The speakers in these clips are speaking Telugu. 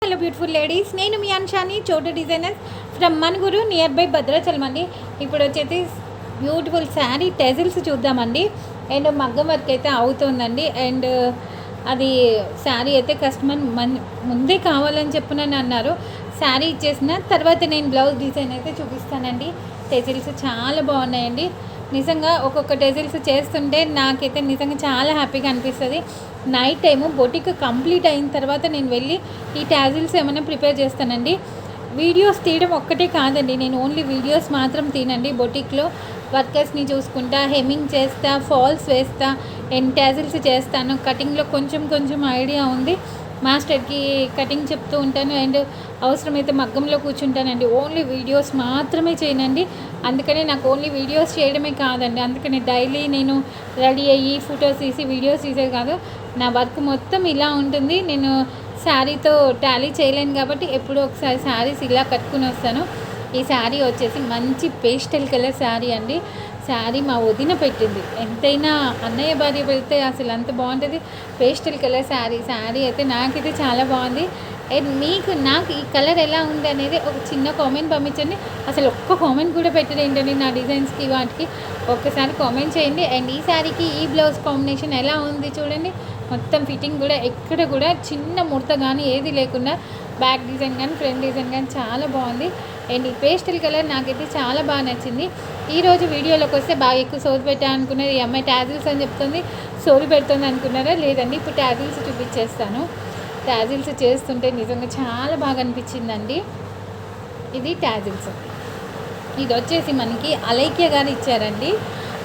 హలో బ్యూటిఫుల్ లేడీస్, నేను మీ అన్షాని చోటు designers from Manuguru near by Bhadrachalam అండి. ఇప్పుడు వచ్చేసి బ్యూటిఫుల్ శారీ టెజిల్స్ చూద్దామండి. అండ్ మగ్గం వర్క్ అయితే అవుతుందండి. అండ్ అది శారీ అయితే కస్టమర్ ముందే కావాలని చెప్పనని అన్నారు. శారీ ఇచ్చేసిన తర్వాత నేను బ్లౌజ్ డిజైన్ అయితే చూపిస్తానండి. టెజిల్స్ చాలా బాగున్నాయండి. నిజంగా ఒక్కొక్క టెజిల్స్ చేస్తుంటే నాకైతే నిజంగా చాలా హ్యాపీగా అనిపిస్తుంది. నైట్ టైము బొటిక్ కంప్లీట్ అయిన తర్వాత నేను వెళ్ళి ఈ టాజిల్స్ ఏమైనా ప్రిపేర్ చేస్తానండి. వీడియోస్ తీయడం ఒక్కటే కాదండి, నేను ఓన్లీ వీడియోస్ మాత్రం తీనండి. బొటిక్లో వర్కర్స్ని చూసుకుంటా, హెమ్మింగ్ చేస్తా, ఫాల్స్ వేస్తా, అండ్ టాజిల్స్ చేస్తాను. కటింగ్లో కొంచెం ఐడియా ఉంది. మాస్టర్కి కటింగ్ చెప్తూ ఉంటాను. అండ్ అవసరమైతే మగ్గంలో కూర్చుంటానండి. ఓన్లీ వీడియోస్ మాత్రమే చేయనండి. అందుకనే నాకు ఓన్లీ వీడియోస్ చేయడమే కాదండి, అందుకని డైలీ నేను రెడీ అయ్యి ఫొటోస్ తీసి వీడియోస్ తీసేది కాదు. నా వర్క్ మొత్తం ఇలా ఉంటుంది. నేను శారీతో టాలీ చేయలేను కాబట్టి ఎప్పుడో ఒకసారి శారీస్ ఇలా కట్టుకుని వస్తాను. ఈ శారీ వచ్చేసి మంచి పేస్టల్ కలర్ శారీ అండి. శారీ మా వదిన పెట్టింది. ఎంతైనా అన్నయ్య భార్య పెడితే అసలు అంత బాగుంటుంది. పేస్టల్ కలర్ శారీ అయితే నాకైతే చాలా బాగుంది. అండ్ నాకు ఈ కలర్ ఎలా ఉంది అనేది ఒక చిన్న కామెంట్ పంపించండి. అసలు ఒక్క కామెంట్ కూడా పెట్టడం ఏంటండి నా డిజైన్స్కి వాటికి, ఒక్కసారి కామెంట్ చేయండి. అండ్ ఈ శారీకి ఈ బ్లౌజ్ కాంబినేషన్ ఎలా ఉంది చూడండి. మొత్తం ఫిట్టింగ్ కూడా ఎక్కడ కూడా చిన్న ముడత కానీ ఏది లేకుండా బ్యాక్ డిజైన్ కానీ ఫ్రంట్ డిజైన్ కానీ చాలా బాగుంది. అండ్ ఈ పేస్టల్ కలర్ నాకైతే చాలా బాగా నచ్చింది. ఈరోజు వీడియోలోకి వస్తే బాగా ఎక్కువ సోది పెట్టా అనుకున్నారు. ఈ అమ్మాయి టాజిల్స్ అని చెప్తుంది, సోది పెడుతుంది అనుకున్నారా? లేదండి, ఇప్పుడు టాజిల్స్ చూపించేస్తాను. టాజిల్స్ చేస్తుంటే నిజంగా చాలా బాగా అనిపించిందండి. ఇది టాజిల్స్. ఇది వచ్చేసి మనకి అలైక్య గారు ఇచ్చారండి.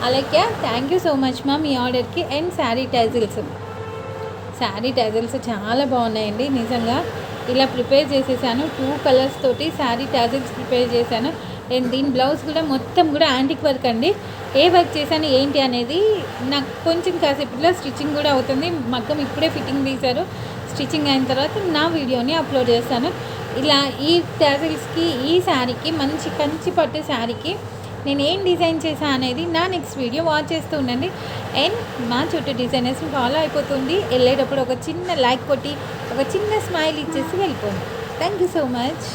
Alaikya, thank you so much మా మీ ఆర్డర్కి. అండ్ శారీ టాజిల్స్ చాలా బాగున్నాయండి. నిజంగా ఇలా ప్రిపేర్ చేసేసాను. 2 కలర్స్ తోటి శారీ టాజిల్స్ ప్రిపేర్ చేశాను. అండ్ దీని బ్లౌజ్ కూడా మొత్తం కూడా యాంటిక్ వర్క్ అండి. ఏ వర్క్ చేశాను ఏంటి అనేది నాకు కొంచెం కాసేపులో స్టిచ్చింగ్ కూడా అవుతుంది. మగ్గం ఇప్పుడే ఫిట్టింగ్ తీశారు. స్టిచ్చింగ్ అయిన తర్వాత నా వీడియోని అప్లోడ్ చేస్తాను. ఇలా ఈ టాజిల్స్కి, ఈ శారీకి, మంచి కంచి పట్టు శారీకి నేను ఏం డిజైన్ చేశాను అనేది నా నెక్స్ట్ వీడియో వాచ్ చేస్తూ ఉండండి. అండ్ మా చుట్టూ డిజైనర్స్ని ఫాలో అయిపోతుంది. వెళ్ళేటప్పుడు ఒక చిన్న లైక్ కొట్టి ఒక చిన్న స్మైల్ ఇచ్చేసి వెళ్ళిపోండి. Thank you so much.